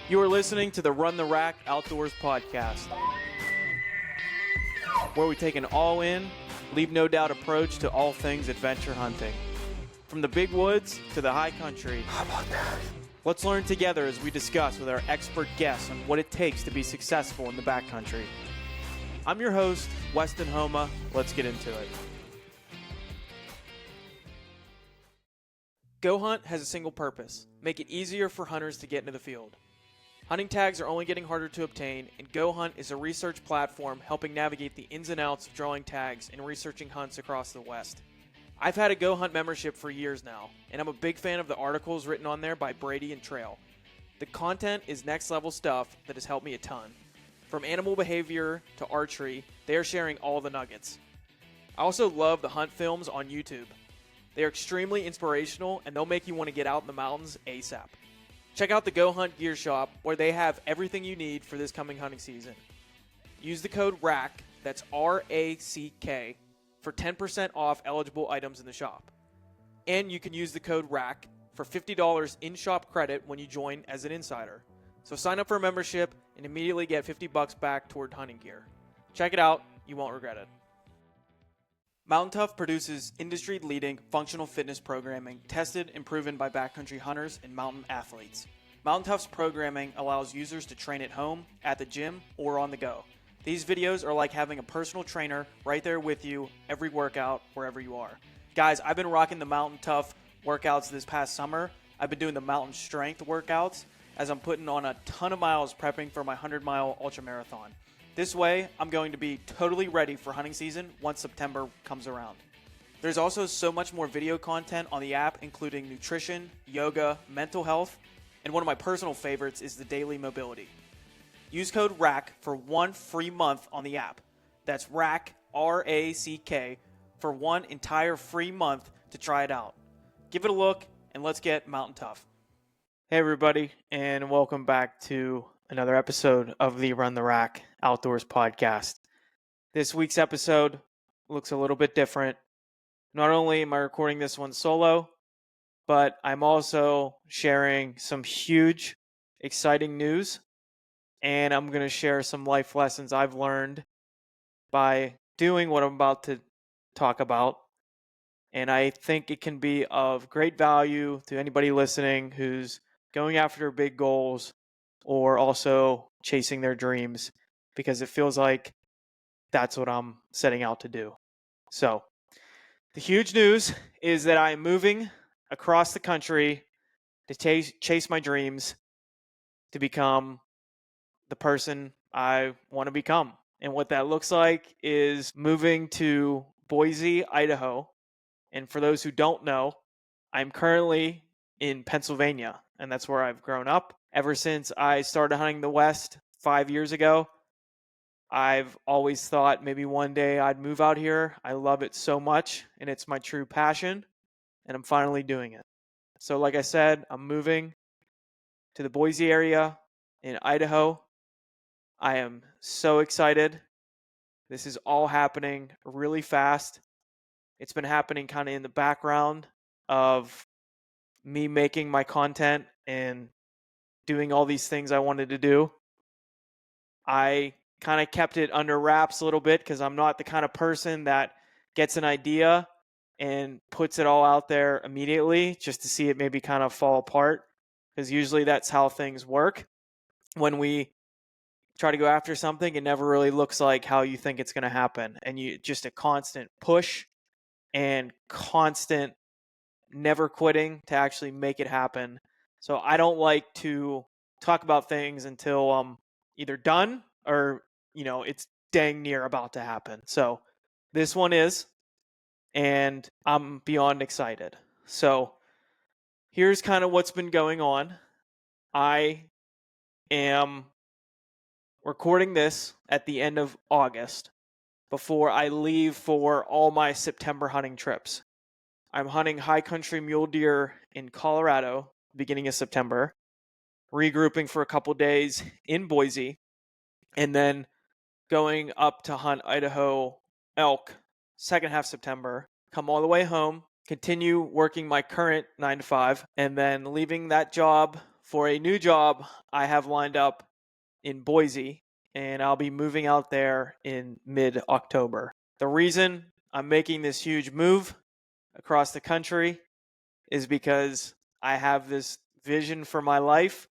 You are listening to the Run the Rack Outdoors podcast, where we take an all-in, leave no doubt approach to all things adventure hunting. From the big woods to the high country. How about that? Let's learn together as we discuss with our expert guests on what it takes to be successful in the backcountry. I'm your host, Weston Homa. Let's get into it. Go Hunt has a single purpose: make it easier for hunters to get into the field. Hunting tags are only getting harder to obtain, and Go Hunt is a research platform helping navigate the ins and outs of drawing tags and researching hunts across the West. I've had a Go Hunt membership for years now, and I'm a big fan of the articles written on there by Brady and Trail. The content is next level stuff that has helped me a ton. From animal behavior to archery, they are sharing all the nuggets. I also love the hunt films on YouTube. They are extremely inspirational, and they'll make you want to get out in the mountains ASAP. Check out the Go Hunt Gear Shop, where they have everything you need for this coming hunting season. Use the code RACK, that's R-A-C-K, for 10% off eligible items in the shop. And you can use the code RACK for $50 in-shop credit when you join as an insider. So sign up for a membership and immediately get $50 back toward hunting gear. Check it out, you won't regret it. Mountain Tough produces industry-leading functional fitness programming tested and proven by backcountry hunters and mountain athletes. Mountain Tough's programming allows users to train at home, at the gym, or on the go. These videos are like having a personal trainer right there with you every workout, wherever you are. Guys, I've been rocking the Mountain Tough workouts this past summer. I've been doing the mountain strength workouts as I'm putting on a ton of miles prepping for my 100-mile ultramarathon. This way, I'm going to be totally ready for hunting season once September comes around. There's also so much more video content on the app, including nutrition, yoga, mental health, and one of my personal favorites is the daily mobility. Use code RACK for 1 free month on the app. That's RACK, R-A-C-K, for 1 entire free month to try it out. Give it a look, and let's get Mountain Tough. Hey everybody, and welcome back to another episode of the Run the Rack Outdoors podcast. This week's episode looks a little bit different. Not only am I recording this one solo, but I'm also sharing some huge, exciting news, and I'm going to share some life lessons I've learned by doing what I'm about to talk about. And I think it can be of great value to anybody listening who's going after big goals or also chasing their dreams, because it feels like that's what I'm setting out to do. So, the huge news is that I am moving across the country to chase my dreams, to become the person I want to become. And what that looks like is moving to Boise, Idaho. And for those who don't know, I'm currently in Pennsylvania, and that's where I've grown up. Ever since I started hunting the West 5 years ago, I've always thought maybe one day I'd move out here. I love it so much, and it's my true passion, and I'm finally doing it. So like I said, I'm moving to the Boise area in Idaho. I am so excited. This is all happening really fast. It's been happening kind of in the background of me making my content and doing all these things I wanted to do. I kind of kept it under wraps a little bit because I'm not the kind of person that gets an idea and puts it all out there immediately just to see it maybe kind of fall apart, because usually that's how things work. When we try to go after something, it never really looks like how you think it's going to happen, and you just a constant push and constant never quitting to actually make it happen. So I don't like to talk about things until I'm either done or, it's dang near about to happen. So this one is, and I'm beyond excited. So here's kind of what's been going on. I am recording this at the end of August before I leave for all my September hunting trips. I'm hunting high country mule deer in Colorado beginning of September, regrouping for a couple days in Boise, and then going up to hunt Idaho elk second half September, come all the way home, continue working my current 9 to 5, and then leaving that job for a new job I have lined up in Boise, and I'll be moving out there in mid-October. The reason I'm making this huge move across the country is because I have this vision for my life.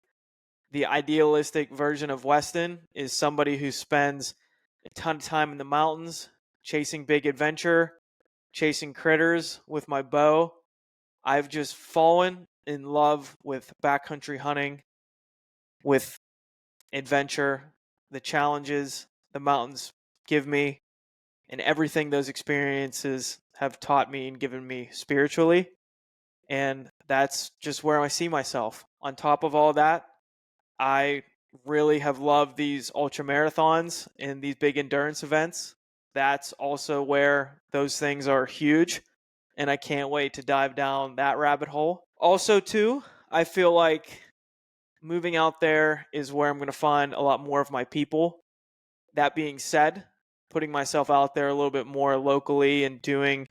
The idealistic version of Weston is somebody who spends a ton of time in the mountains, chasing big adventure, chasing critters with my bow. I've just fallen in love with backcountry hunting, with adventure, the challenges the mountains give me, and everything those experiences have taught me and given me spiritually. And that's just where I see myself. On top of all that, I really have loved these ultra marathons and these big endurance events. That's also where those things are huge. And I can't wait to dive down that rabbit hole. Also, too, I feel like moving out there is where I'm going to find a lot more of my people. That being said, putting myself out there a little bit more locally and doing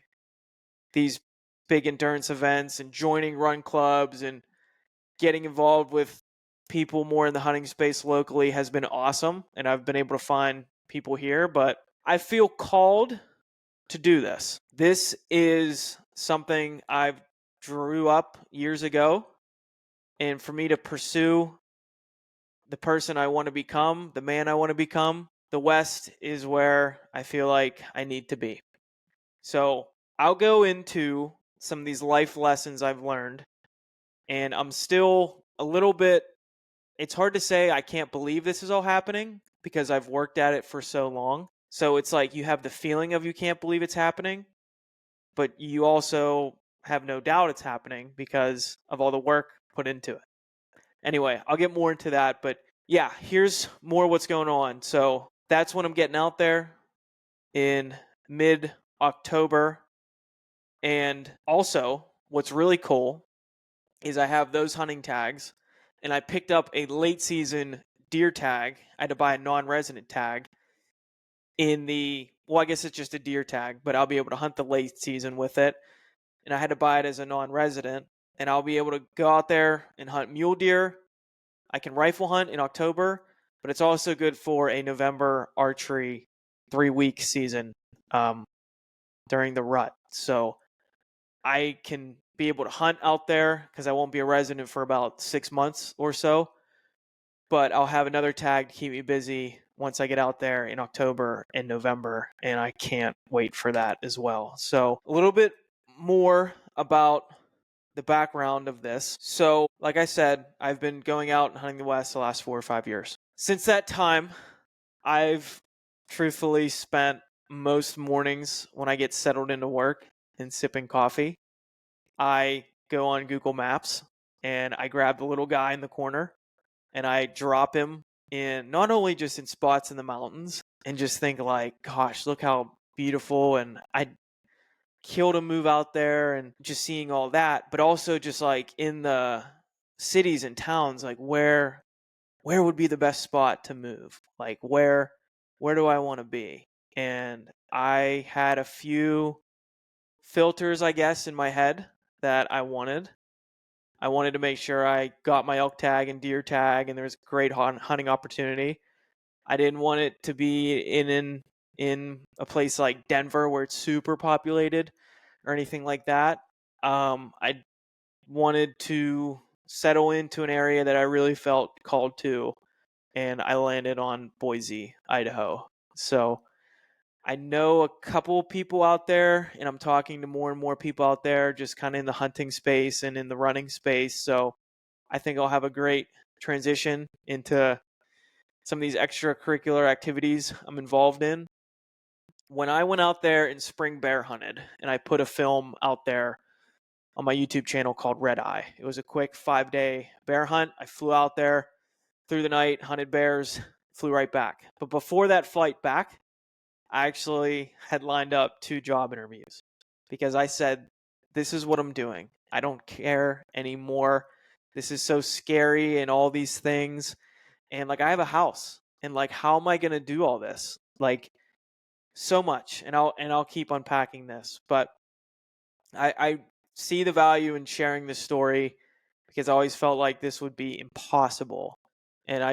these big endurance events and joining run clubs and getting involved with people more in the hunting space locally has been awesome. And I've been able to find people here, but I feel called to do this. This is something I've drew up years ago. And for me to pursue the person I want to become, the man I want to become, the West is where I feel like I need to be. So I'll go into some of these life lessons I've learned, and I'm still a little bit, it's hard to say I can't believe this is all happening because I've worked at it for so long. So it's like you have the feeling of you can't believe it's happening, but you also have no doubt it's happening because of all the work put into it. Anyway, I'll get more into that, but yeah, here's more what's going on. So that's when I'm getting out there in mid-October. And also, what's really cool is I have those hunting tags, and I picked up a late season deer tag. I had to buy a non-resident tag I guess it's just a deer tag, but I'll be able to hunt the late season with it. And I had to buy it as a non-resident, and I'll be able to go out there and hunt mule deer. I can rifle hunt in October, but it's also good for a November archery 3-week season during the rut. So I can be able to hunt out there because I won't be a resident for about 6 months or so. But I'll have another tag to keep me busy once I get out there in October and November, and I can't wait for that as well. So a little bit more about the background of this. So, like I said, I've been going out and hunting the West the last 4 or 5 years. Since that time, I've truthfully spent most mornings when I get settled into work and sipping coffee, I go on Google Maps and I grab the little guy in the corner and I drop him in, not only just in spots in the mountains, and just think like, gosh, look how beautiful, and I'd kill to move out there and just seeing all that, but also just like in the cities and towns, like where would be the best spot to move? Like where do I want to be? And I had a few filters, I guess, in my head that I wanted. I wanted to make sure I got my elk tag and deer tag, and there was a great hunting opportunity. I didn't want it to be in a place like Denver where it's super populated or anything like that. I wanted to settle into an area that I really felt called to, and I landed on Boise, Idaho. So I know a couple people out there, and I'm talking to more and more people out there just kind of in the hunting space and in the running space. So I think I'll have a great transition into some of these extracurricular activities I'm involved in. When I went out there and spring bear hunted, and I put a film out there on my YouTube channel called Red Eye. It was a quick 5-day bear hunt. I flew out there through the night, hunted bears, flew right back. But before that flight back, I actually had lined up 2 job interviews because I said, this is what I'm doing. I don't care anymore. This is so scary and all these things. And like, I have a house, and like, how am I going to do all this? Like, so much. And I'll keep unpacking this, but I see the value in sharing this story because I always felt like this would be impossible. And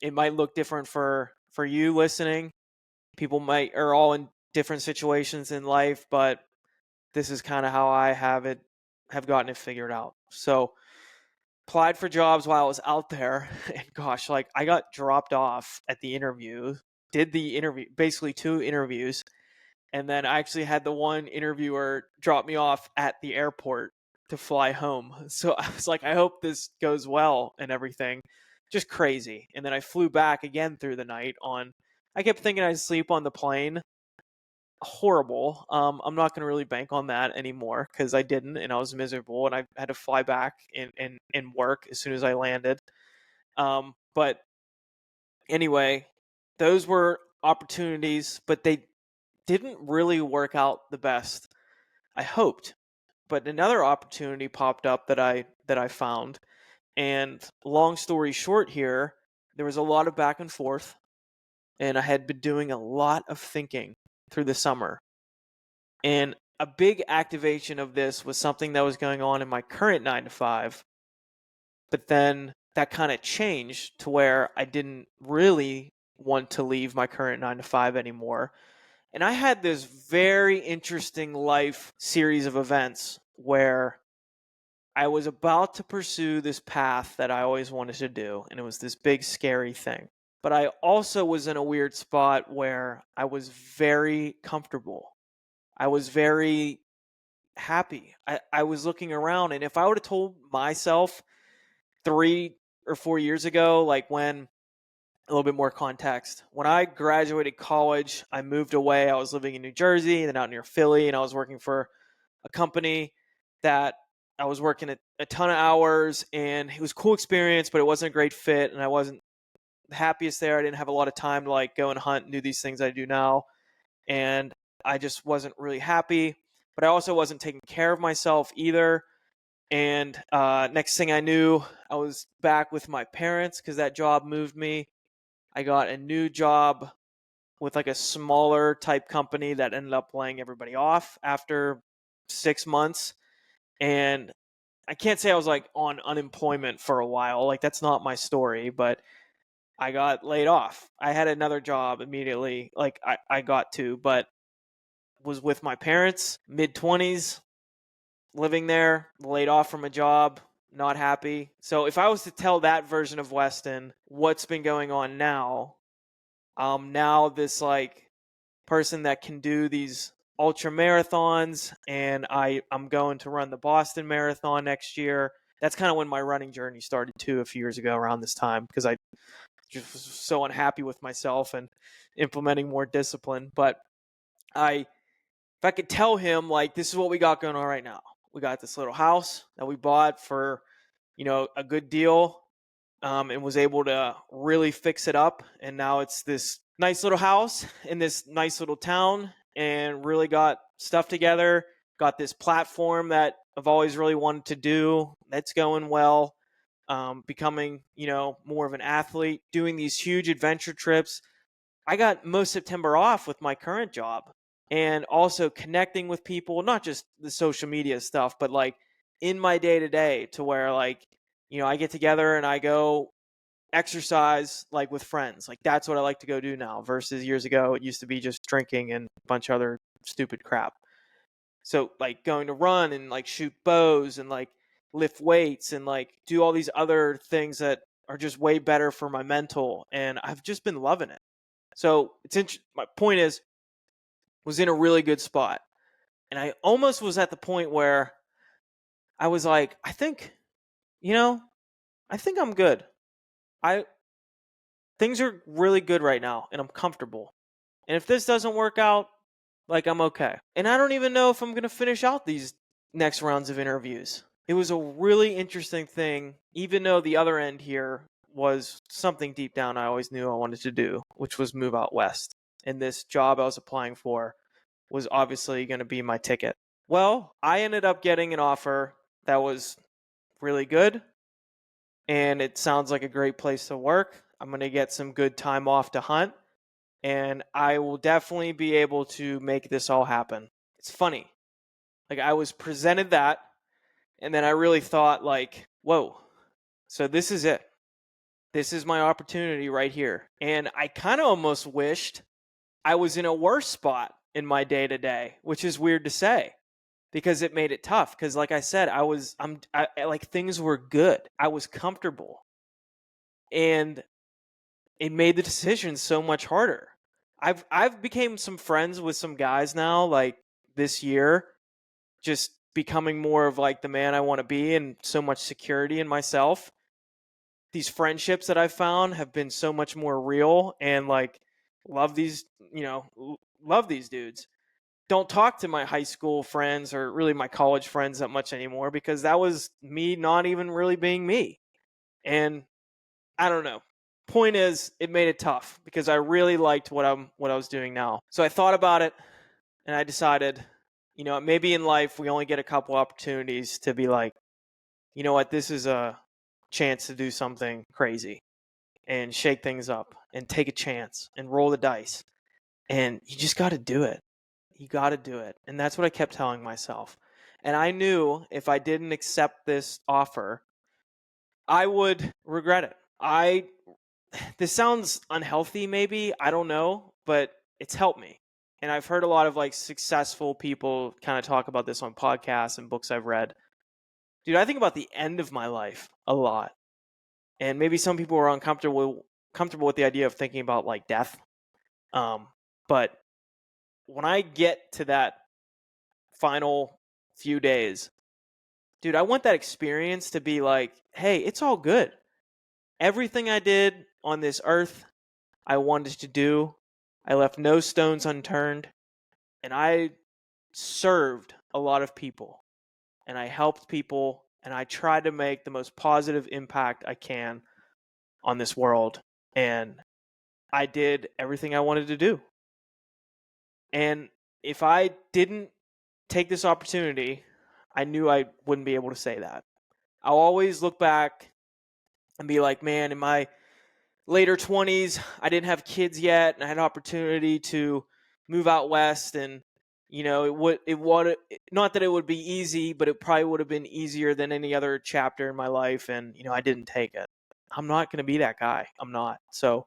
it might look different for you listening. People are all in different situations in life, but this is kind of how I have gotten it figured out. So applied for jobs while I was out there, and gosh, like I got dropped off at the interview, did the interview, basically 2 interviews, and then I actually had the one interviewer drop me off at the airport to fly home. So I was like, I hope this goes well and everything. Just crazy. And then I flew back again through the night I kept thinking I'd sleep on the plane. Horrible. I'm not going to really bank on that anymore because I didn't, and I was miserable, and I had to fly back and work as soon as I landed. But anyway, those were opportunities, but they didn't really work out the best I hoped. But another opportunity popped up that I found, and long story short here, there was a lot of back and forth, and I had been doing a lot of thinking through the summer. And a big activation of this was something that was going on in my current 9 to 5, but then that kind of changed to where I didn't really want to leave my current 9 to 5 anymore. And I had this very interesting life series of events where I was about to pursue this path that I always wanted to do, and it was this big, scary thing. But I also was in a weird spot where I was very comfortable. I was very happy. I was looking around, and if I would have told myself 3 or 4 years ago, like when a little bit more context. When I graduated college, I moved away. I was living in New Jersey and then out near Philly, and I was working for a company that I was working a ton of hours, and it was a cool experience, but it wasn't a great fit, and I wasn't the happiest there. I didn't have a lot of time to like go and hunt and do these things I do now, and I just wasn't really happy. But I also wasn't taking care of myself either. And next thing I knew, I was back with my parents because that job moved me. I got a new job with like a smaller type company that ended up laying everybody off after 6 months. And I can't say I was like on unemployment for a while. Like that's not my story, but I got laid off. I had another job immediately. Like I got to, but was with my parents, mid 20s, living there, laid off from a job, not happy. So if I was to tell that version of Weston what's been going on now, now this like person that can do these ultra marathons, and I'm going to run the Boston Marathon next year. That's kind of when my running journey started too, a few years ago around this time, because I just was so unhappy with myself and implementing more discipline. But if I could tell him like this is what we got going on right now. We got this little house that we bought for, a good deal, and was able to really fix it up. And now it's this nice little house in this nice little town, and really got stuff together. Got this platform that I've always really wanted to do. That's going well. Becoming, more of an athlete, doing these huge adventure trips. I got most September off with my current job, and also connecting with people, not just the social media stuff, but like in my day to day, to where like, I get together and I go exercise like with friends. Like that's what I like to go do now versus years ago. It used to be just drinking and a bunch of other stupid crap. So like going to run and like shoot bows and like lift weights and like do all these other things that are just way better for my mental. And I've just been loving it. So my point is, was in a really good spot. And I almost was at the point where I was like, you know, I think I'm good. Things are really good right now and I'm comfortable. And if this doesn't work out, like I'm okay. And I don't even know if I'm going to finish out these next rounds of interviews. It was a really interesting thing, even though the other end here was something deep down I always knew I wanted to do, which was move out west. And this job I was applying for was obviously going to be my ticket. Well, I ended up getting an offer that was really good, and it sounds like a great place to work. I'm going to get some good time off to hunt, and I will definitely be able to make this all happen. It's funny. Like I was presented that, and then I really thought like whoa, so this is it. This is my opportunity right here. And I kind of almost wished I was in a worse spot in my day to day, which is weird to say because it made it tough. Because, like I said, like things were good. I was comfortable, and it made the decision so much harder. I've became some friends with some guys now, like this year, just becoming more of like the man I want to be and so much security in myself. These friendships that I've found have been so much more real and like love these, love these dudes. Don't talk to my high school friends or really my college friends that much anymore because that was me not even really being me. And I don't know. Point is, it made it tough because I really liked what I was doing now. So I thought about it and I decided, maybe in life we only get a couple opportunities to be like, you know what, this is a chance to do something crazy and shake things up and take a chance and roll the dice. And you just got to do it. You got to do it. And that's what I kept telling myself. And I knew if I didn't accept this offer, I would regret it. This sounds unhealthy maybe, I don't know, but it's helped me. And I've heard a lot of like successful people kind of talk about this on podcasts and books I've read. Dude, I think about the end of my life a lot. And maybe some people are uncomfortable with the idea of thinking about like death. But when I get to that final few days, dude, I want that experience to be like, hey, it's all good. Everything I did on this earth, I wanted to do. I left no stones unturned. And I served a lot of people. And I helped people. And I tried to make the most positive impact I can on this world. And I did everything I wanted to do. And if I didn't take this opportunity, I knew I wouldn't be able to say that. I'll always look back and be like, man, in my later 20s, I didn't have kids yet, and I had an opportunity to move out west, and it would not that it would be easy, but it probably would have been easier than any other chapter in my life, and I didn't take it. I'm not going to be that guy. I'm not. So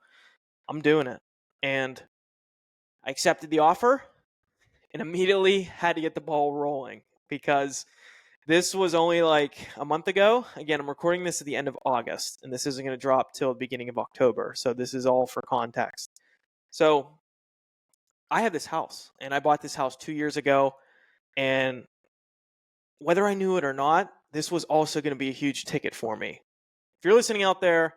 I'm doing it. And I accepted the offer and immediately had to get the ball rolling because this was only like a month ago. Again, I'm recording this at the end of August, and this isn't going to drop till the beginning of October. So this is all for context. So I have this house, and I bought this house 2 years ago. And whether I knew it or not, this was also going to be a huge ticket for me. If you're listening out there,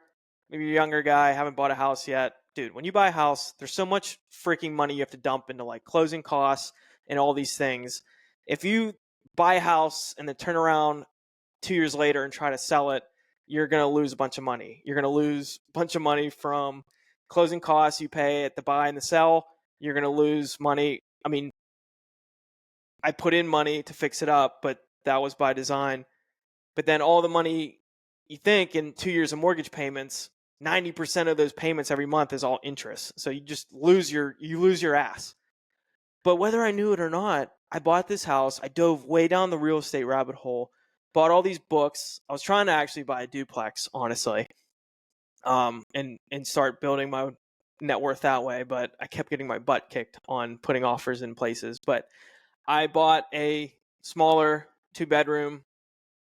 maybe you're a younger guy, haven't bought a house yet, dude, when you buy a house, there's so much freaking money you have to dump into like closing costs and all these things. If you buy a house and then turn around 2 years later and try to sell it, you're going to lose a bunch of money. You're going to lose a bunch of money from closing costs you pay at the buy and the sell. You're going to lose money. I mean, I put in money to fix it up, but that was by design. But then all the money you think in 2 years of mortgage payments, 90% of those payments every month is all interest. So you just lose your ass. But whether I knew it or not, I bought this house. I dove way down the real estate rabbit hole, bought all these books. I was trying to actually buy a duplex, honestly, and start building my net worth that way. But I kept getting my butt kicked on putting offers in places. But I bought a smaller 2-bedroom,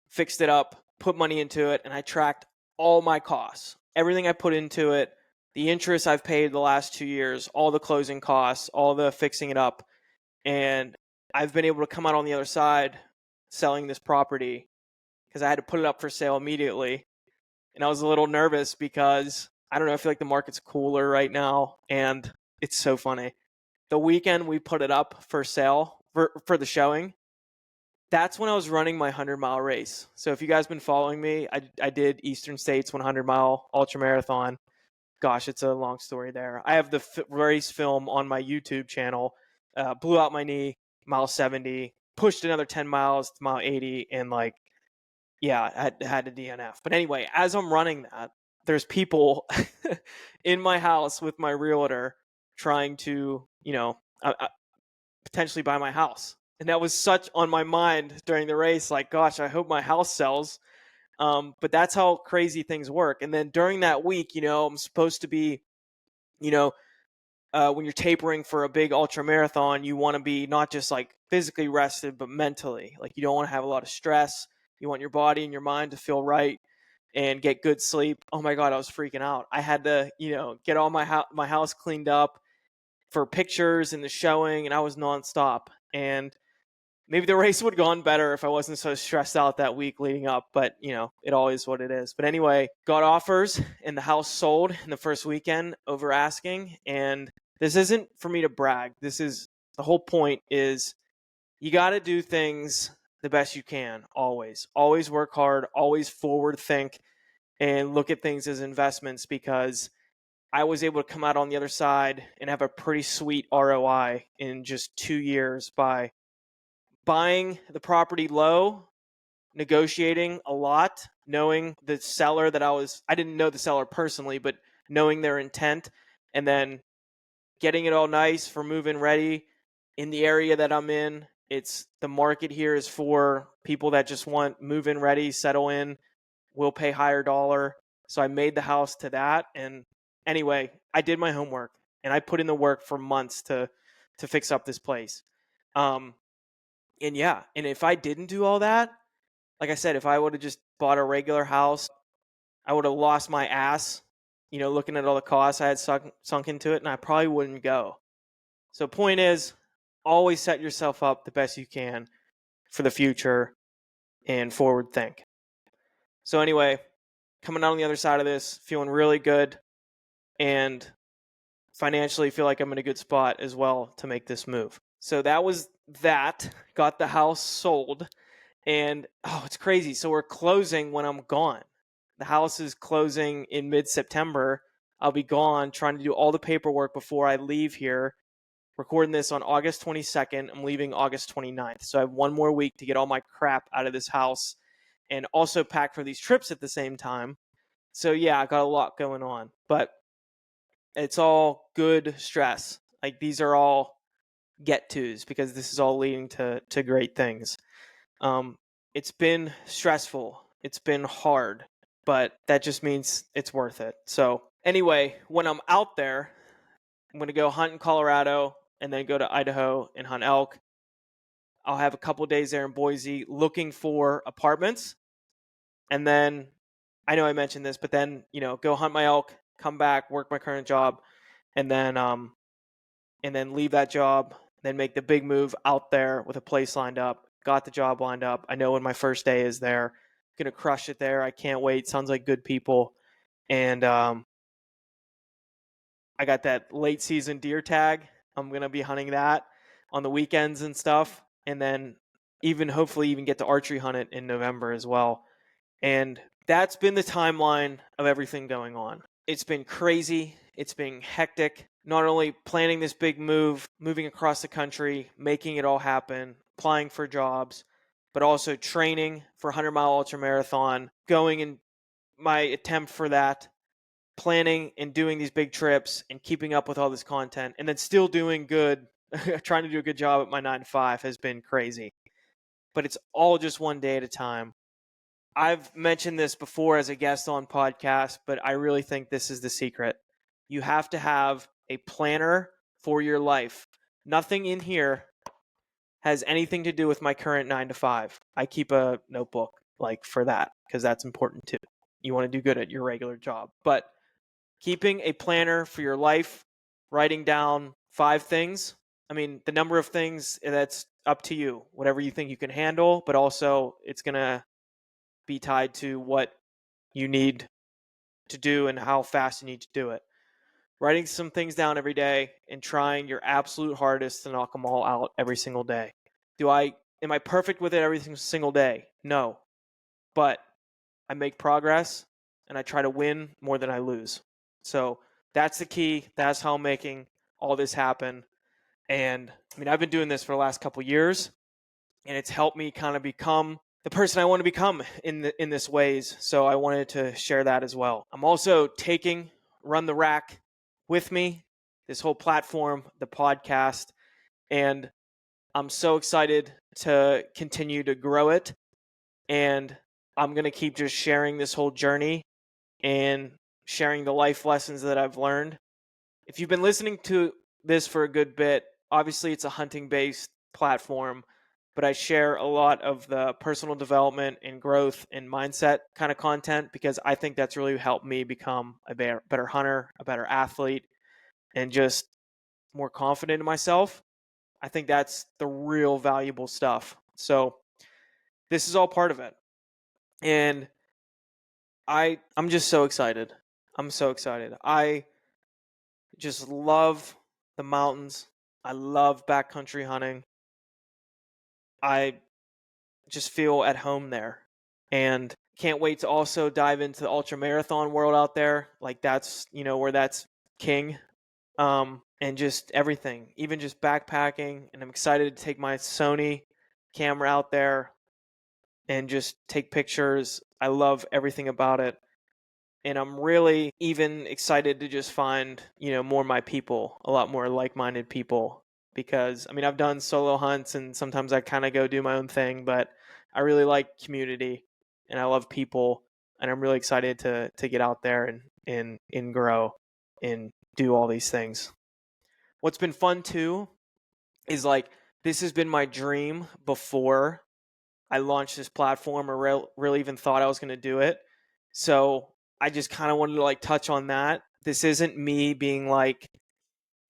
fixed it up, put money into it, and I tracked all my costs. Everything I put into it, the interest I've paid the last 2 years, all the closing costs, all the fixing it up. And I've been able to come out on the other side selling this property because I had to put it up for sale immediately. And I was a little nervous because, I don't know, I feel like the market's cooler right now. And it's so funny. The weekend we put it up for sale for the showing, that's when I was running my 100-mile race. So if you guys been following me, I did Eastern States 100-mile ultra marathon. Gosh, it's a long story there. I have the race film on my YouTube channel. Blew out my knee, mile 70, pushed another 10 miles to mile 80, and like, yeah, I had to DNF. But anyway, as I'm running that, there's people in my house with my realtor trying to, potentially buy my house. And that was such on my mind during the race. Like, gosh, I hope my house sells But that's how crazy things work. And then during that week, I'm supposed to be, you know, when you're tapering for a big ultra marathon, you want to be not just like physically rested, but mentally. Like, you don't want to have a lot of stress. You want your body and your mind to feel right and get good sleep. Oh my God, I was freaking out. I had to, get all my house cleaned up for pictures and the showing, and I was nonstop. And maybe the race would have gone better if I wasn't so stressed out that week leading up, but it always is what it is. But anyway, got offers and the house sold in the first weekend over asking. And this isn't for me to brag. The whole point is you got to do things the best you can. Always work hard, always forward think and look at things as investments, because I was able to come out on the other side and have a pretty sweet ROI in just 2 years by buying the property low, negotiating a lot, knowing the seller I didn't know the seller personally, but knowing their intent, and then getting it all nice for move-in ready in the area that I'm in. The market here is for people that just want move-in ready, settle in, will pay higher dollar. So I made the house to that. And anyway, I did my homework and I put in the work for months to fix up this place. And yeah, and if I didn't do all that, like I said, if I would have just bought a regular house, I would have lost my ass, looking at all the costs I had sunk into it, and I probably wouldn't go. So point is, always set yourself up the best you can for the future and forward think. So anyway, coming out on the other side of this, feeling really good, and financially feel like I'm in a good spot as well to make this move. So that was that. Got the house sold. And it's crazy. So we're closing when I'm gone. The house is closing in mid-September. I'll be gone, trying to do all the paperwork before I leave here. Recording this on August 22nd. I'm leaving August 29th. So I have one more week to get all my crap out of this house and also pack for these trips at the same time. So yeah, I got a lot going on, but it's all good stress. Like, these are all get-tos because this is all leading to great things. It's been stressful. It's been hard, but that just means it's worth it. So anyway, when I'm out there, I'm going to go hunt in Colorado and then go to Idaho and hunt elk. I'll have a couple days there in Boise looking for apartments. And then, I know I mentioned this, but then, go hunt my elk, come back, work my current job, and then leave that job, then make the big move out there with a place lined up. Got the job lined up. I know when my first day is there. Gonna crush it there. I can't wait. Sounds like good people. And I got that late season deer tag. I'm gonna be hunting that on the weekends and stuff. And then hopefully even get to archery hunt it in November as well. And that's been the timeline of everything going on. It's been crazy. It's been hectic. Not only planning this big move, moving across the country, making it all happen, applying for jobs, but also training for 100-mile ultra marathon, going in my attempt for that, planning and doing these big trips and keeping up with all this content, and then still doing good, trying to do a good job at my 9 to 5 has been crazy. But it's all just one day at a time. I've mentioned this before as a guest on podcasts, but I really think this is the secret. You have to have a planner for your life. Nothing in here has anything to do with my current 9 to 5. I keep a notebook for that because that's important too. You want to do good at your regular job. But keeping a planner for your life, writing down 5 things. I mean, the number of things, that's up to you. Whatever you think you can handle, but also it's going to be tied to what you need to do and how fast you need to do it. Writing some things down every day and trying your absolute hardest to knock them all out every single day. Am I perfect with it every single day? No. But I make progress and I try to win more than I lose. So that's the key. That's how I'm making all this happen. And I mean, I've been doing this for the last couple years, and it's helped me kind of become the person I want to become in this ways. So I wanted to share that as well. I'm also taking Run the Rack with me, this whole platform, the podcast, and I'm so excited to continue to grow it. And I'm going to keep just sharing this whole journey and sharing the life lessons that I've learned. If you've been listening to this for a good bit, obviously it's a hunting-based platform, but I share a lot of the personal development and growth and mindset kind of content because I think that's really helped me become a better hunter, a better athlete, and just more confident in myself. I think that's the real valuable stuff. So this is all part of it. And I'm just so excited. I'm so excited. I just love the mountains. I love backcountry hunting. I just feel at home there. And can't wait to also dive into the ultra marathon world out there. Like that's, where that's king. And just everything, even just backpacking. And I'm excited to take my Sony camera out there and just take pictures. I love everything about it. And I'm really even excited to just find, more of my people, a lot more like-minded people. Because, I've done solo hunts and sometimes I kind of go do my own thing, but I really like community and I love people. And I'm really excited to get out there and grow and do all these things. What's been fun too is like, this has been my dream before I launched this platform or really even thought I was going to do it. So I just kind of wanted to like touch on that. This isn't me being like,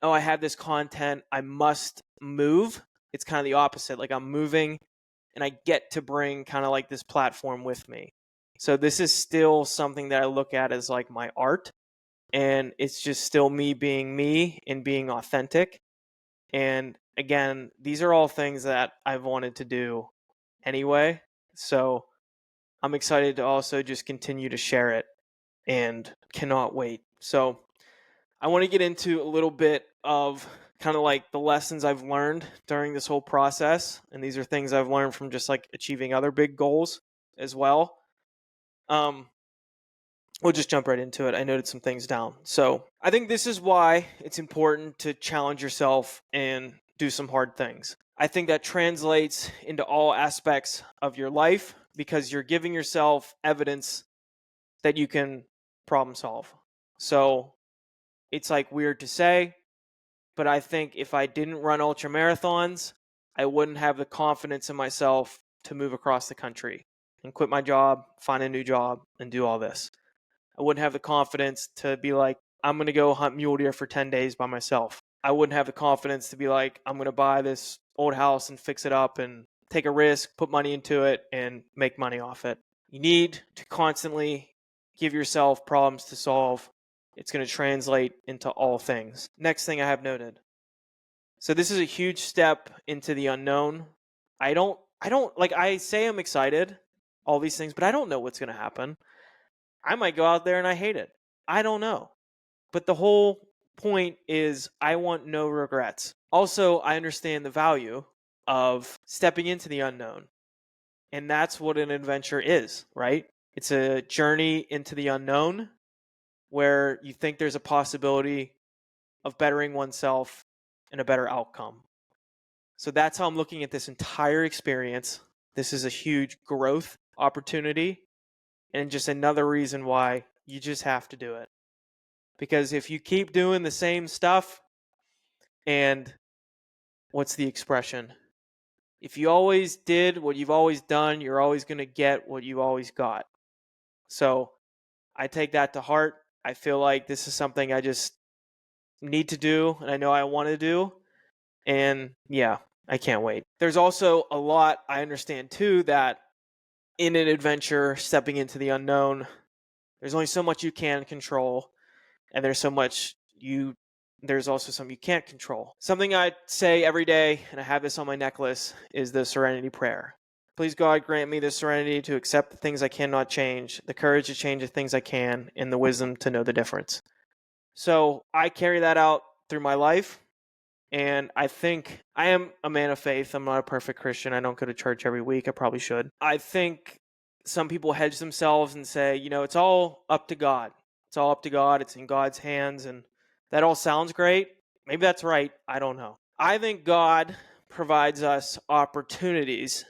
oh, I have this content, I must move. It's kind of the opposite. Like I'm moving and I get to bring kind of like this platform with me. So this is still something that I look at as like my art. And it's just still me being me and being authentic. And again, these are all things that I've wanted to do anyway. So I'm excited to also just continue to share it and cannot wait. So I want to get into a little bit of kind of like the lessons I've learned during this whole process. And these are things I've learned from just like achieving other big goals as well. We'll just jump right into it. I noted some things down. So I think this is why it's important to challenge yourself and do some hard things. I think that translates into all aspects of your life because you're giving yourself evidence that you can problem solve. So it's like weird to say, but I think if I didn't run ultra marathons, I wouldn't have the confidence in myself to move across the country and quit my job, find a new job, and do all this. I wouldn't have the confidence to be like, I'm going to go hunt mule deer for 10 days by myself. I wouldn't have the confidence to be like, I'm going to buy this old house and fix it up and take a risk, put money into it, and make money off it. You need to constantly give yourself problems to solve. It's going to translate into all things. Next thing I have noted. So this is a huge step into the unknown. I don't like, I say I'm excited, all these things, but I don't know what's going to happen. I might go out there and I hate it. I don't know. But the whole point is I want no regrets. Also, I understand the value of stepping into the unknown. And that's what an adventure is, right? It's a journey into the unknown where you think there's a possibility of bettering oneself and a better outcome. So that's how I'm looking at this entire experience. This is a huge growth opportunity and just another reason why you just have to do it. Because if you keep doing the same stuff, and what's the expression? If you always did what you've always done, you're always going to get what you always got. So I take that to heart. I feel like this is something I just need to do, and I know I want to do. And yeah, I can't wait. There's also a lot I understand too that in an adventure, stepping into the unknown, there's only so much you can control, and there's also some you can't control. Something I say every day, and I have this on my necklace, is the serenity prayer. Please, God, grant me the serenity to accept the things I cannot change, the courage to change the things I can, and the wisdom to know the difference. So I carry that out through my life, and I think I am a man of faith. I'm not a perfect Christian. I don't go to church every week. I probably should. I think some people hedge themselves and say, it's all up to God. It's all up to God. It's in God's hands, and that all sounds great. Maybe that's right. I don't know. I think God provides us opportunities,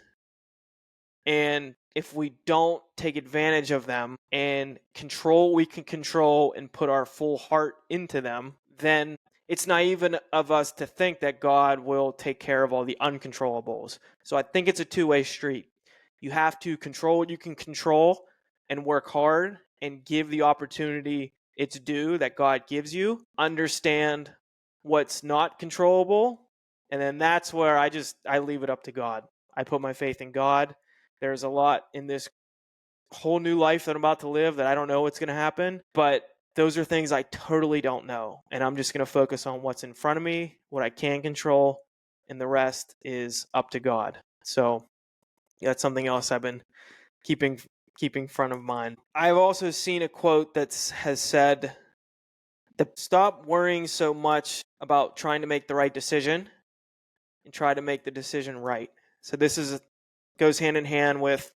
and if we don't take advantage of them and control what we can control and put our full heart into them, then it's naive of us to think that God will take care of all the uncontrollables. So I think it's a two-way street. You have to control what you can control and work hard and give the opportunity its due that God gives you. Understand what's not controllable, and then that's where I leave it up to God. I put my faith in God. There's a lot in this whole new life that I'm about to live that I don't know what's going to happen, but those are things I totally don't know. And I'm just going to focus on what's in front of me, what I can control, and the rest is up to God. So that's something else I've been keeping front of mind. I've also seen a quote that has said, stop worrying so much about trying to make the right decision and try to make the decision right. So this goes hand in hand with,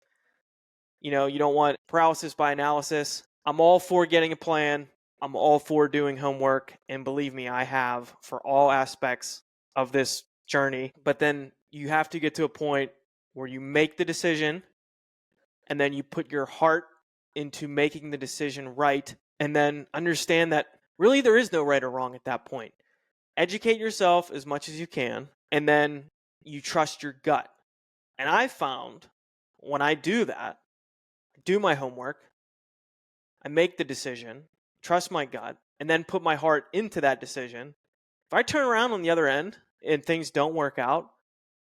you don't want paralysis by analysis. I'm all for getting a plan. I'm all for doing homework. And believe me, I have for all aspects of this journey. But then you have to get to a point where you make the decision and then you put your heart into making the decision right. And then understand that really there is no right or wrong at that point. Educate yourself as much as you can. And then you trust your gut. And I found when I do that, do my homework, I make the decision, trust my gut, and then put my heart into that decision. If I turn around on the other end and things don't work out,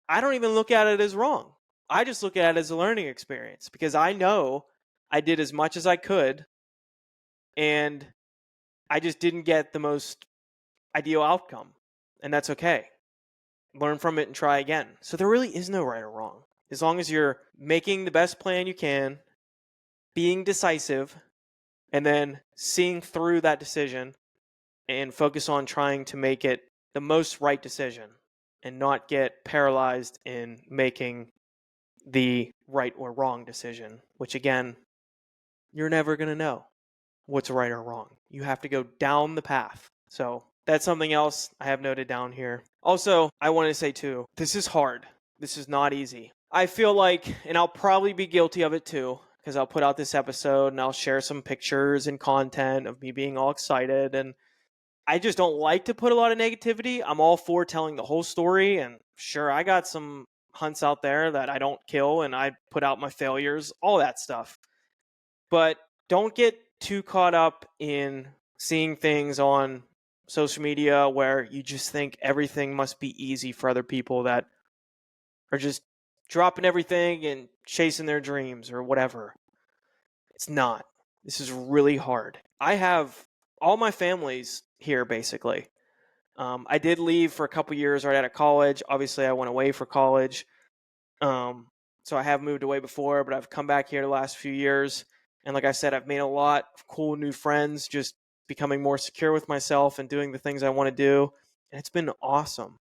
I don't even look at it as wrong. I just look at it as a learning experience because I know I did as much as I could and I just didn't get the most ideal outcome. And that's okay. Learn from it and try again. So there really is no right or wrong. As long as you're making the best plan you can, being decisive, and then seeing through that decision and focus on trying to make it the most right decision and not get paralyzed in making the right or wrong decision, which again, you're never going to know what's right or wrong. You have to go down the path. So that's something else I have noted down here. Also, I want to say too, this is hard. This is not easy. I feel like, and I'll probably be guilty of it too, because I'll put out this episode and I'll share some pictures and content of me being all excited. And I just don't like to put a lot of negativity. I'm all for telling the whole story. And sure, I got some hunts out there that I don't kill and I put out my failures, all that stuff. But don't get too caught up in seeing things on social media where you just think everything must be easy for other people that are just dropping everything and chasing their dreams or whatever. It's not. This is really hard. I have all my family's here basically. I did leave for a couple years right out of college. Obviously, I went away for college. So I have moved away before, but I've come back here the last few years. And like I said, I've made a lot of cool new friends, just becoming more secure with myself and doing the things I want to do. And it's been awesome.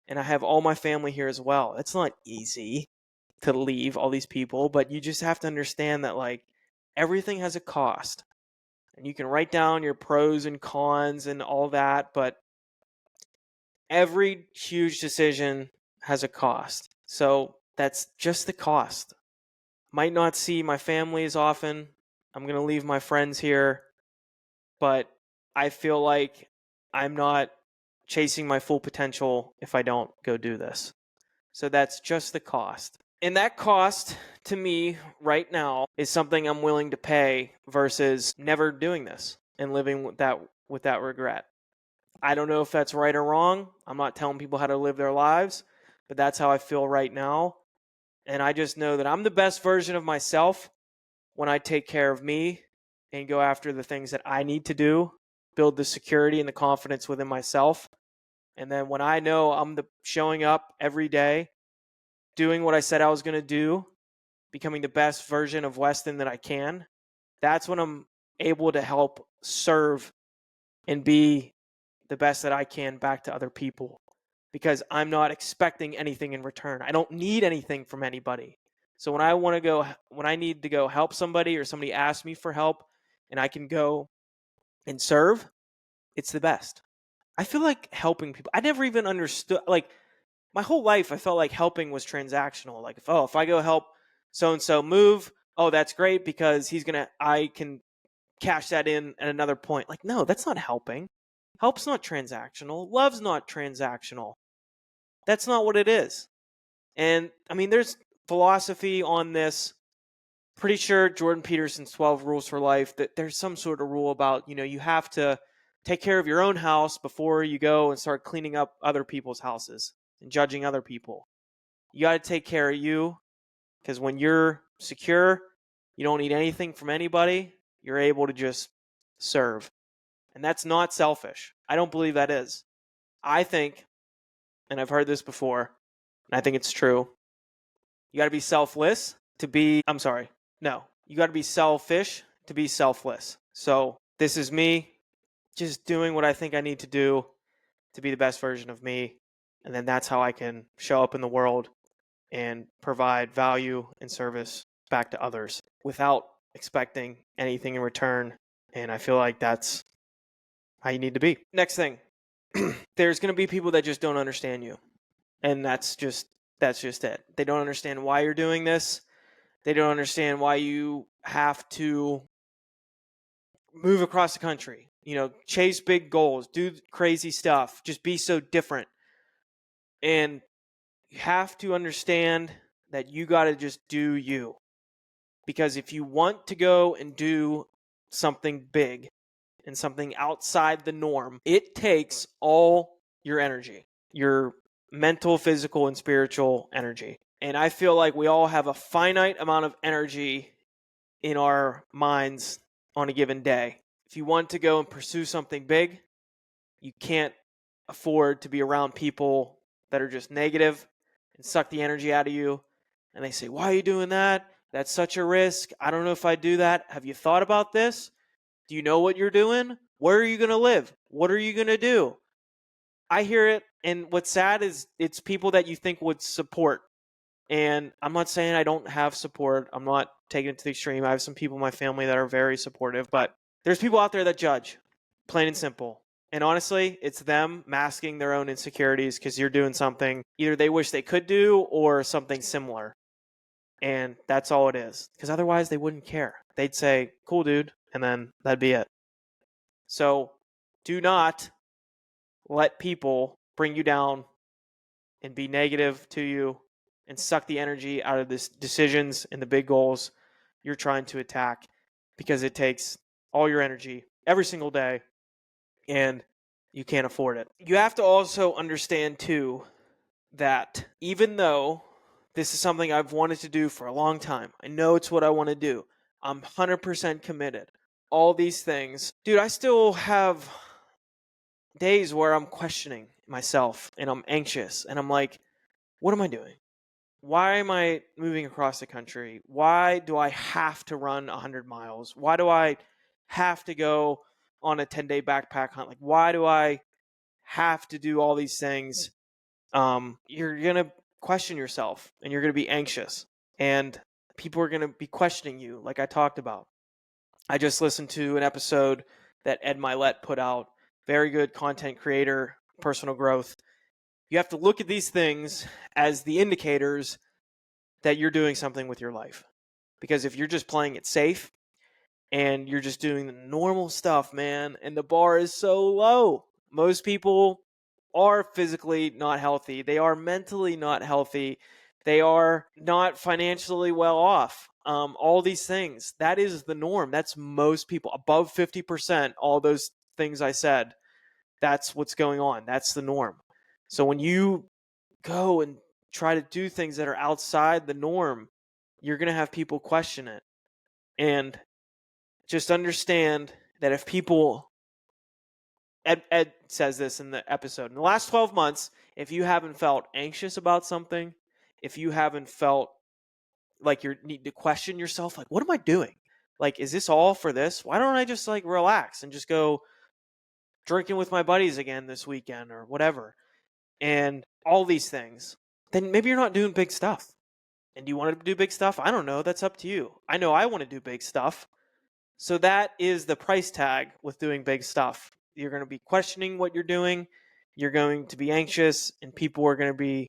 And I have all my family here as well. It's not easy to leave all these people, but you just have to understand that like everything has a cost. And you can write down your pros and cons and all that, but every huge decision has a cost. So that's just the cost. Might not see my family as often. I'm going to leave my friends here, but I feel like I'm not chasing my full potential if I don't go do this. So that's just the cost. And that cost to me right now is something I'm willing to pay versus never doing this and living with that regret. I don't know if that's right or wrong. I'm not telling people how to live their lives, but that's how I feel right now. And I just know that I'm the best version of myself when I take care of me and go after the things that I need to do, build the security and the confidence within myself. And then when I know I'm showing up every day, doing what I said I was going to do, becoming the best version of Weston that I can, that's when I'm able to help serve and be the best that I can back to other people because I'm not expecting anything in return. I don't need anything from anybody. So when I need to go help somebody or somebody asks me for help and I can go and serve, it's the best. I feel like helping people. I never even understood, like my whole life I felt like helping was transactional. Like if I go help so-and-so move. Oh, that's great because I can cash that in at another point. Like, no, that's not helping. Help's not transactional. Love's not transactional. That's not what it is. And I mean, there's philosophy on this. Pretty sure Jordan Peterson's 12 Rules for Life, that there's some sort of rule about, you have to take care of your own house before you go and start cleaning up other people's houses and judging other people. You got to take care of you, because when you're secure, you don't need anything from anybody. You're able to just serve. And that's not selfish. I don't believe that is. I think, and I've heard this before, and I think it's true, you got to be selfless to be, I'm sorry, no, you got to be selfish to be selfless. So this is me just doing what I think I need to do to be the best version of me. And then that's how I can show up in the world and provide value and service back to others without expecting anything in return. And I feel like that's how you need to be. Next thing, there's going to be people that just don't understand you. And that's just it. They don't understand why you're doing this. They don't understand why you have to move across the country, chase big goals, do crazy stuff, just be so different. And you have to understand that you got to just do you. Because if you want to go and do something big and something outside the norm, it takes all your energy, your mental, physical, and spiritual energy. And I feel like we all have a finite amount of energy in our minds on a given day. If you want to go and pursue something big, you can't afford to be around people that are just negative and suck the energy out of you. And they say, why are you doing that? That's such a risk. I don't know if I do that. Have you thought about this? Do you know what you're doing? Where are you going to live? What are you going to do? I hear it. And what's sad is it's people that you think would support. And I'm not saying I don't have support. I'm not taking it to the extreme. I have some people in my family that are very supportive, but there's people out there that judge, plain and simple. And honestly, it's them masking their own insecurities because you're doing something either they wish they could do or something similar. And that's all it is. Because otherwise they wouldn't care. They'd say, cool, dude. And then that'd be it. So do not let people bring you down and be negative to you and suck the energy out of the decisions and the big goals you're trying to attack, because it takes all your energy every single day and you can't afford it. You have to also understand too that even though this is something I've wanted to do for a long time, I know it's what I want to do, I'm 100% committed, all these things, dude, I still have days where I'm questioning myself and I'm anxious and I'm like, what am I doing? Why am I moving across the country? Why do I have to run 100 miles? Why do I have to go on a 10-day backpack hunt? Like, why do I have to do all these things? You're going to question yourself and you're going to be anxious. And people are going to be questioning you, like I talked about. I just listened to an episode that Ed Milet put out. Very good content creator, personal growth. You have to look at these things as the indicators that you're doing something with your life. Because if you're just playing it safe and you're just doing the normal stuff, man, and the bar is so low, most people are physically not healthy. They are mentally not healthy. They are not financially well off. All these things. That is the norm. That's most people. Above 50%, all those things I said, that's what's going on. That's the norm. So when you go and try to do things that are outside the norm, you're going to have people question it. And just understand that if people, Ed says this in the episode, in the last 12 months, if you haven't felt anxious about something, if you haven't felt like you need to question yourself, like, what am I doing? Like, is this all for this? Why don't I just like relax and just go drinking with my buddies again this weekend or whatever? And all these things, then maybe you're not doing big stuff. And do you want to do big stuff? I don't know. That's up to you. I know I want to do big stuff. So that is the price tag with doing big stuff. You're going to be questioning what you're doing. You're going to be anxious, and people are going to be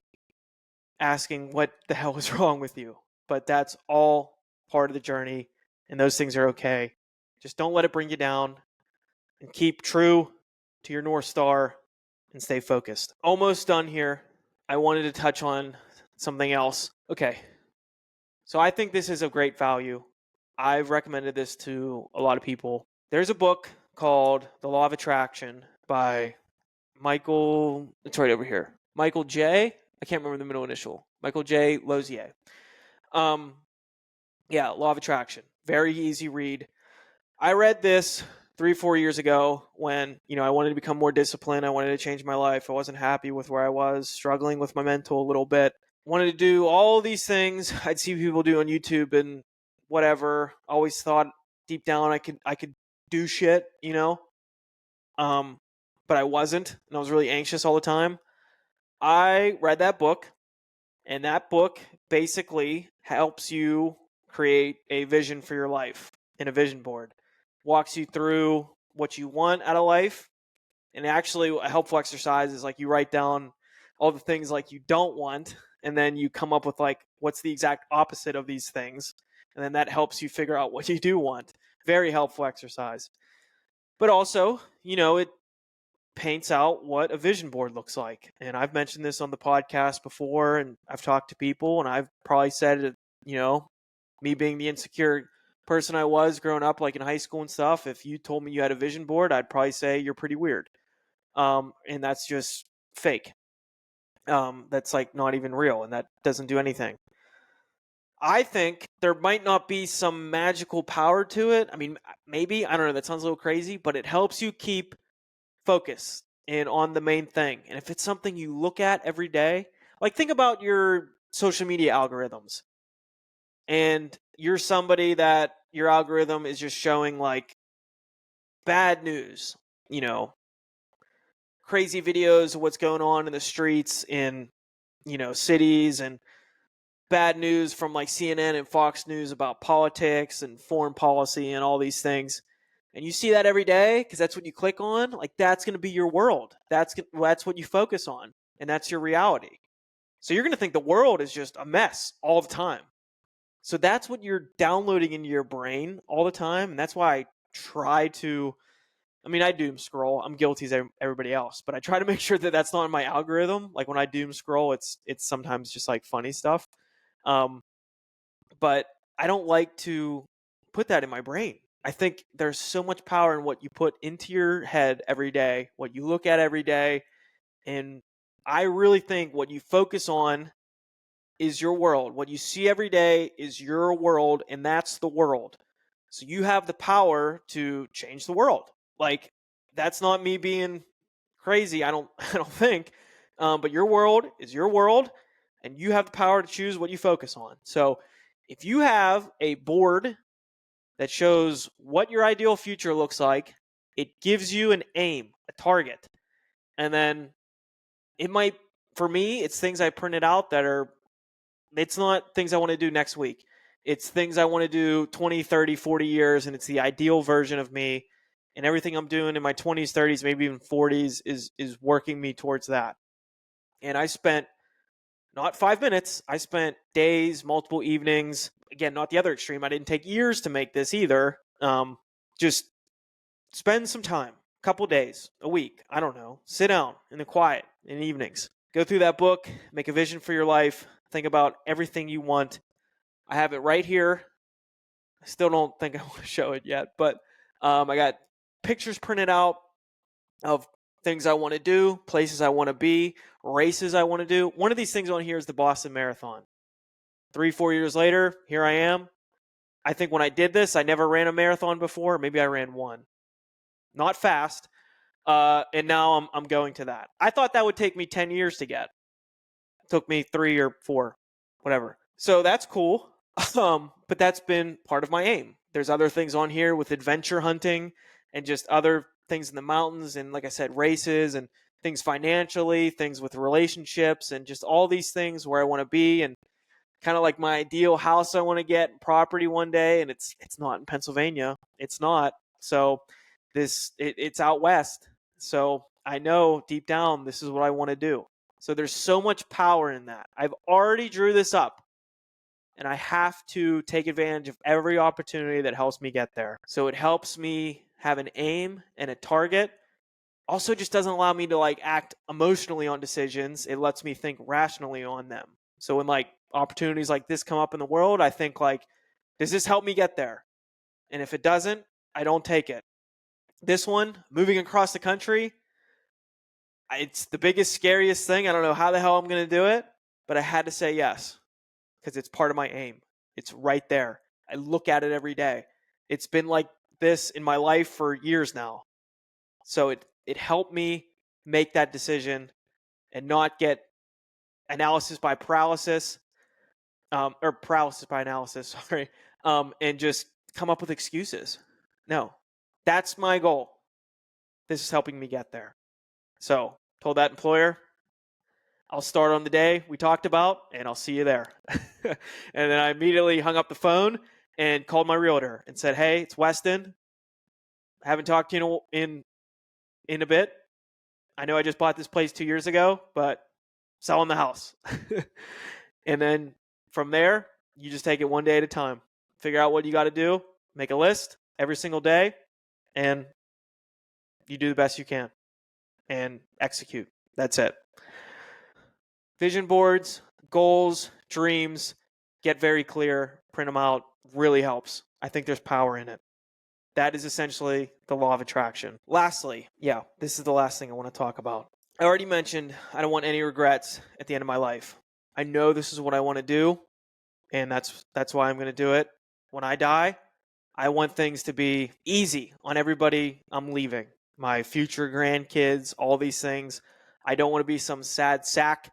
asking what the hell is wrong with you. but that's all part of the journey, and those things are okay. Just don't let it bring you down, and keep true to your North Star and stay focused. Almost done here. I wanted to touch on something else. Okay. So I think this is of great value. I've recommended this to a lot of people. There's a book called The Law of Attraction by Michael, it's right over here. Michael J. I can't remember the middle initial. Michael J. Lozier. Yeah, Law of Attraction. Very easy read. I read this 3-4 years ago when, I wanted to become more disciplined. I wanted to change my life. I wasn't happy with where I was, struggling with my mental a little bit. Wanted to do all these things I'd see people do on YouTube and whatever. Always thought deep down I could do shit, but I wasn't, and I was really anxious all the time. I read that book, and that book basically helps you create a vision for your life in a vision board. Walks you through what you want out of life. And actually, a helpful exercise is like you write down all the things like you don't want, and then you come up with like what's the exact opposite of these things. And then that helps you figure out what you do want. Very helpful exercise. But also, it paints out what a vision board looks like. And I've mentioned this on the podcast before, and I've talked to people, and I've probably said it, me being the insecure person I was growing up, like in high school and stuff, if you told me you had a vision board, I'd probably say you're pretty weird. And that's just fake. That's like not even real, and that doesn't do anything. I think there might not be some magical power to it. I mean, maybe, I don't know, that sounds a little crazy, but it helps you keep focus and on the main thing. And if it's something you look at every day, like think about your social media algorithms. And you're somebody that your algorithm is just showing like bad news, crazy videos of what's going on in the streets in, cities, and bad news from like CNN and Fox News about politics and foreign policy and all these things. And you see that every day because that's what you click on, like that's going to be your world. That's what you focus on, and that's your reality. So you're going to think the world is just a mess all the time. So that's what you're downloading into your brain all the time, and that's why I try to. I doom scroll. I'm guilty as everybody else, but I try to make sure that that's not in my algorithm. Like when I doom scroll, it's sometimes just like funny stuff. But I don't like to put that in my brain. I think there's so much power in what you put into your head every day, what you look at every day. And I really think what you focus on is your world. What you see every day is your world, and that's the world. So you have the power to change the world. Like, that's not me being crazy, I don't think. But your world is your world, and you have the power to choose what you focus on. So if you have a board that shows what your ideal future looks like, it gives you an aim, a target. And then it might, for me, it's things I printed out it's not things I want to do next week. It's things I want to do 20, 30, 40 years, and it's the ideal version of me. And everything I'm doing in my 20s, 30s, maybe even 40s is working me towards that. And I spent not 5 minutes. I spent days, multiple evenings. Again, not the other extreme. I didn't take years to make this either. Just spend some time, a couple days, a week. I don't know. Sit down in the quiet in the evenings. Go through that book. Make a vision for your life. Think about everything you want. I have it right here. I still don't think I want to show it yet, but I got pictures printed out of things I want to do, places I want to be, races I want to do. One of these things on here is the Boston Marathon. 3-4 years later, here I am. I think when I did this, I never ran a marathon before. Maybe I ran one. Not fast. And now I'm going to that. I thought that would take me 10 years to get. It took me 3 or 4, whatever. So that's cool. But that's been part of my aim. There's other things on here with adventure hunting and just other things in the mountains, and like I said, races and things financially, things with relationships, and just all these things where I want to be, and kind of like my ideal house I want to get, property one day, and it's not in Pennsylvania. It's not. So it's out west. So I know deep down this is what I want to do. So there's so much power in that. I've already drew this up. and I have to take advantage of every opportunity that helps me get there. So it helps me have an aim and a target. Also just doesn't allow me to like act emotionally on decisions. It lets me think rationally on them. So when like opportunities like this come up in the world, I think like, does this help me get there? And if it doesn't, I don't take it. This one, moving across the country, it's the biggest, scariest thing. I don't know how the hell I'm going to do it, but I had to say yes because it's part of my aim. It's right there. I look at it every day. It's been like this in my life for years now. So it helped me make that decision and not get analysis by paralysis, or paralysis by analysis, sorry, and just come up with excuses. No, that's my goal. This is helping me get there. So told that employer, I'll start on the day we talked about, and I'll see you there. And then I immediately hung up the phone and called my realtor and said, hey, it's Weston. I haven't talked to you in a bit. I know I just bought this place 2 years ago, but selling the house. And then from there, you just take it one day at a time. Figure out what you got to do, make a list every single day, and you do the best you can and execute. That's it. Vision boards, goals, dreams, get very clear, print them out, really helps. I think there's power in it. That is essentially the law of attraction. Lastly, this is the last thing I want to talk about. I already mentioned I don't want any regrets at the end of my life. I know this is what I want to do, and that's why I'm going to do it. When I die, I want things to be easy on everybody I'm leaving. My future grandkids, all these things. I don't want to be some sad sack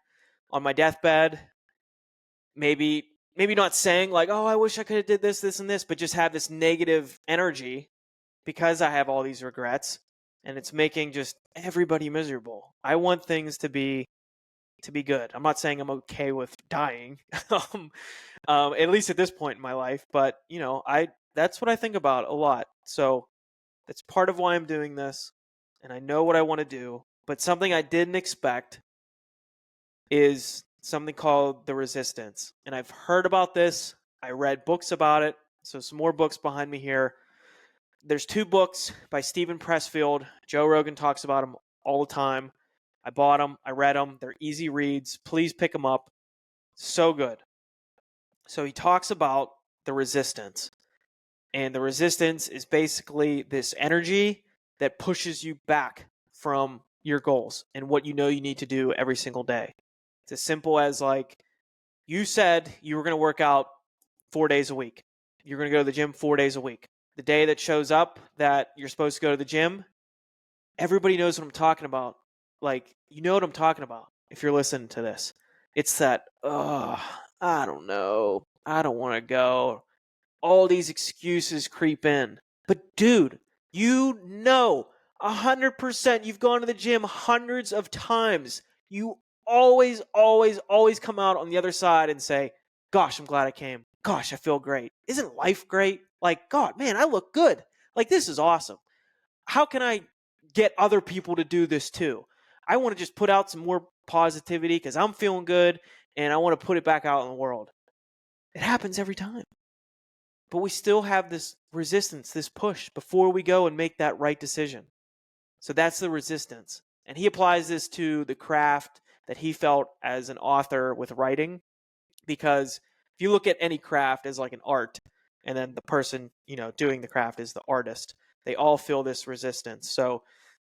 on my deathbed. Maybe not saying like, oh, I wish I could have did this, and this, but just have this negative energy because I have all these regrets, and it's making just everybody miserable. I want things to be good. I'm not saying I'm okay with dying, at least at this point in my life, but that's what I think about a lot. So that's part of why I'm doing this, and I know what I want to do, but something I didn't expect is something called the resistance. And I've heard about this. I read books about it. So some more books behind me here. There's 2 books by Stephen Pressfield. Joe Rogan talks about them all the time. I bought them. I read them. They're easy reads. Please pick them up. So good. So he talks about the resistance. And the resistance is basically this energy that pushes you back from your goals and what you know you need to do every single day. It's as simple as like, you said you were going to work out 4 days a week. You're going to go to the gym 4 days a week. The day that shows up that you're supposed to go to the gym, everybody knows what I'm talking about. Like, you know what I'm talking about if you're listening to this. It's that, I don't know. I don't want to go. All these excuses creep in. But dude, 100% you've gone to the gym hundreds of times. You always, always, always come out on the other side and say, gosh, I'm glad I came. Gosh, I feel great. Isn't life great? Like, God, man, I look good. Like, this is awesome. How can I get other people to do this too? I want to just put out some more positivity because I'm feeling good and I want to put it back out in the world. It happens every time. But we still have this resistance, this push before we go and make that right decision. So that's the resistance. And he applies this to the craft that he felt as an author with writing. Because if you look at any craft as like an art, and then the person, doing the craft is the artist, they all feel this resistance. So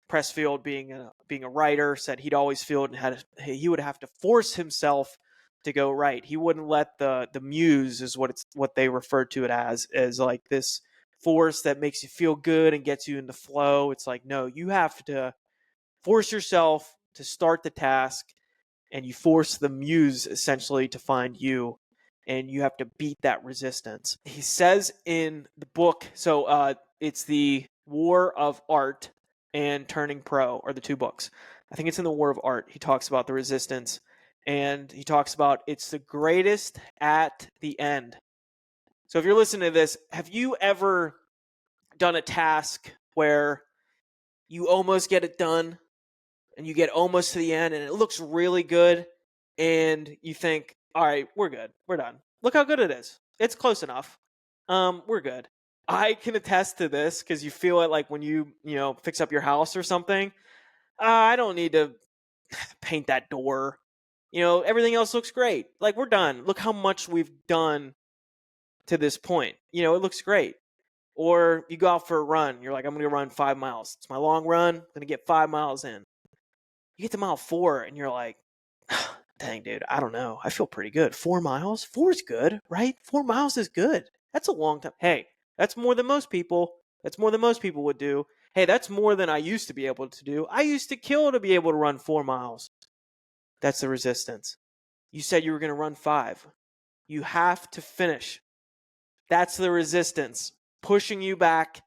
Pressfield, being a writer, said he'd always feel it and he would have to force himself to go write. He wouldn't let the muse, is what they referred to it as like this force that makes you feel good and gets you into flow. It's like, no, you have to force yourself to start the task, and you force the muse essentially to find you, and you have to beat that resistance. He says in the book, so it's The War of Art and Turning Pro are the 2 books. I think it's in The War of Art. He talks about the resistance, and he talks about it's the greatest at the end. So if you're listening to this, have you ever done a task where you almost get it done and you get almost to the end and it looks really good and you think, all right, we're good, we're done. Look how good it is. It's close enough. We're good. I can attest to this because you feel it like when you fix up your house or something. I don't need to paint that door. Everything else looks great. Like, we're done. Look how much we've done to this point. It looks great. Or you go out for a run. You're like, I'm going to run 5 miles. It's my long run. I'm going to get 5 miles in. You get to mile 4 and you're like, dang, dude, I don't know. I feel pretty good. 4 miles? 4 is good, right? 4 miles is good. That's a long time. Hey, that's more than most people. That's more than most people would do. Hey, that's more than I used to be able to do. I used to kill to be able to run 4 miles. That's the resistance. You said you were going to run 5. You have to finish. That's the resistance, pushing you back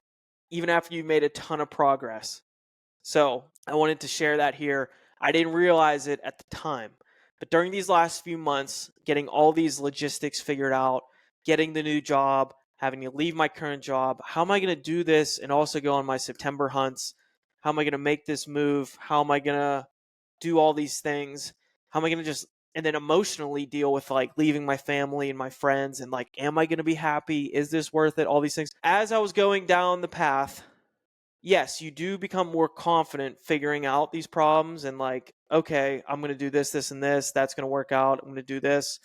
even after you made a ton of progress. So I wanted to share that here. I didn't realize it at the time, but during these last few months, getting all these logistics figured out, getting the new job, having to leave my current job, how am I going to do this and also go on my September hunts? How am I going to make this move? How am I going to do all these things? How am I going to just, and then emotionally deal with like leaving my family and my friends and like, am I going to be happy? Is this worth it? All these things. As I was going down the path, yes, you do become more confident figuring out these problems and like, okay, I'm going to do this, this, and this. That's going to work out. I'm going to do this.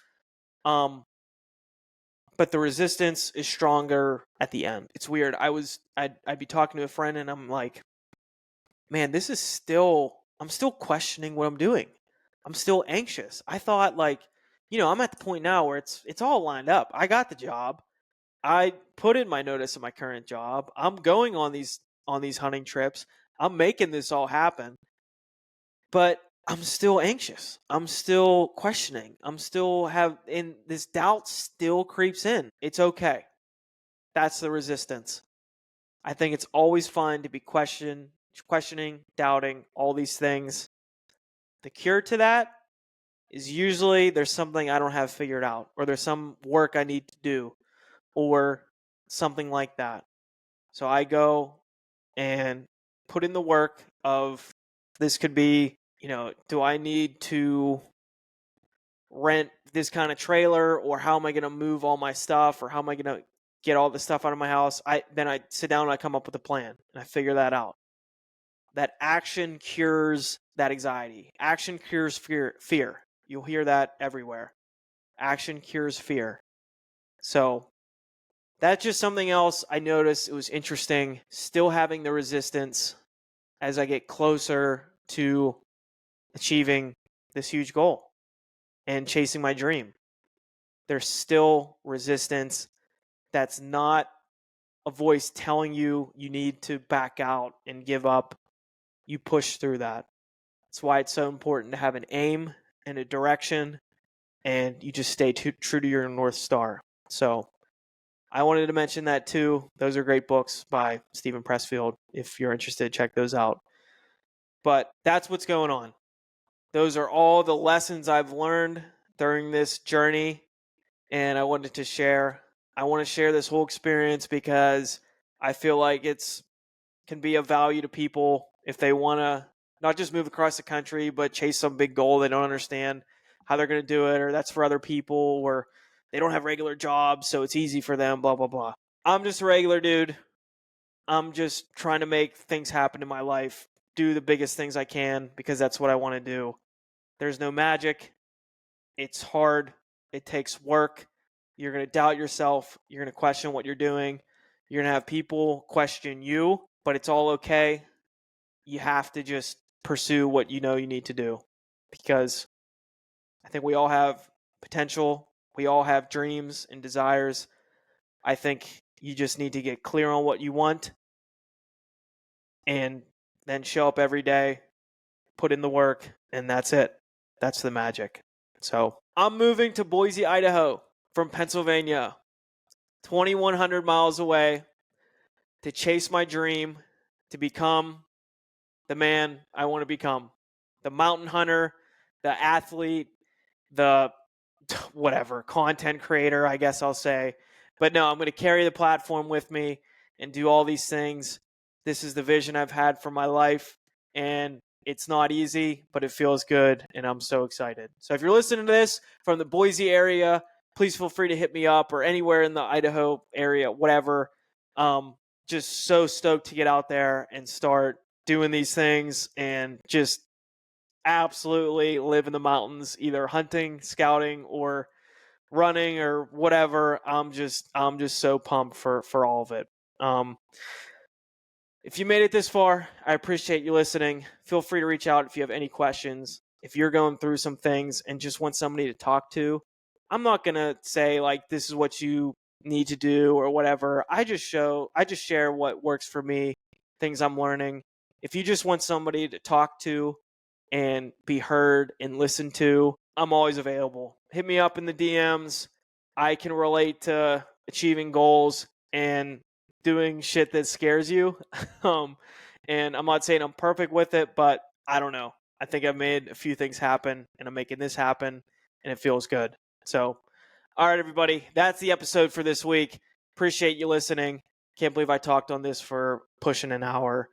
But the resistance is stronger at the end. It's weird. I'd be talking to a friend and I'm like, man, I'm still questioning what I'm doing. I'm still anxious. I thought like, I'm at the point now where it's all lined up. I got the job. I put in my notice of my current job. I'm going on these hunting trips. I'm making this all happen. But I'm still anxious. I'm still questioning. And this doubt still creeps in. It's okay. That's the resistance. I think it's always fine to be questioning, doubting, all these things. The cure to that is usually there's something I don't have figured out, or there's some work I need to do, or something like that. So I go and put in the work of, this could be, do I need to rent this kind of trailer, or how am I going to move all my stuff, or how am I going to get all the stuff out of my house? Then I sit down and I come up with a plan and I figure that out. That action cures that anxiety. Action cures fear. You'll hear that everywhere. Action cures fear. So that's just something else I noticed. It was interesting still having the resistance as I get closer to achieving this huge goal and chasing my dream. There's still resistance. That's not a voice telling you need to back out and give up. You push through that. That's why it's so important to have an aim and a direction, and you just stay true to your North Star. So I wanted to mention that too. Those are great books by Stephen Pressfield. If you're interested, check those out. But that's what's going on. Those are all the lessons I've learned during this journey, and I wanted to share. I want to share this whole experience because I feel like it's can be of value to people if they want to not just move across the country, but chase some big goal they don't understand how they're going to do it, or that's for other people, or they don't have regular jobs, so it's easy for them, blah, blah, blah. I'm just a regular dude. I'm just trying to make things happen in my life, do the biggest things I can because that's what I want to do. There's no magic. It's hard. It takes work. You're going to doubt yourself. You're going to question what you're doing. You're going to have people question you, but it's all okay. You have to just pursue what you know you need to do, because I think we all have potential. We all have dreams and desires. I think you just need to get clear on what you want and then show up every day, put in the work, and that's it. That's the magic. So I'm moving to Boise, Idaho from Pennsylvania, 2,100 miles away, to chase my dream, to become the man I want to become, the mountain hunter, the athlete, the whatever, content creator, I guess I'll say. But no, I'm going to carry the platform with me and do all these things. This is the vision I've had for my life, and it's not easy, but it feels good, and I'm so excited. So if you're listening to this from the Boise area, please feel free to hit me up, or anywhere in the Idaho area, whatever. Just so stoked to get out there and start doing these things and just absolutely live in the mountains, either hunting, scouting, or running, or whatever. I'm just so pumped for all of it. If you made it this far, I appreciate you listening. Feel free to reach out if you have any questions. If you're going through some things and just want somebody to talk to, I'm not going to say like this is what you need to do or whatever. I just share what works for me, things I'm learning. If you just want somebody to talk to and be heard and listened to, I'm always available. Hit me up in the DMs. I can relate to achieving goals and doing shit that scares you. And I'm not saying I'm perfect with it, but I don't know. I think I've made a few things happen, and I'm making this happen, and it feels good. So, all right, everybody, that's the episode for this week. Appreciate you listening. Can't believe I talked on this for pushing an hour.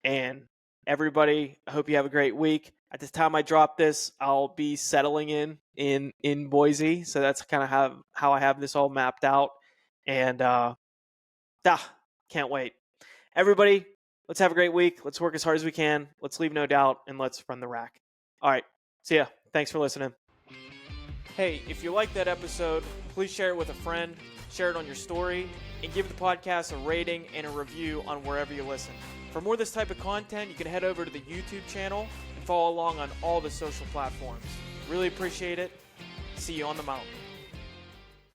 And everybody, I hope you have a great week. At the time I drop this, I'll be settling in Boise. So that's kind of how I have this all mapped out. And can't wait. Everybody, let's have a great week. Let's work as hard as we can. Let's leave no doubt, and let's run the rack. All right. See ya. Thanks for listening. Hey, if you liked that episode, please share it with a friend, share it on your story, and give the podcast a rating and a review on wherever you listen. For more of this type of content, you can head over to the YouTube channel and follow along on all the social platforms. Really appreciate it. See you on the mountain.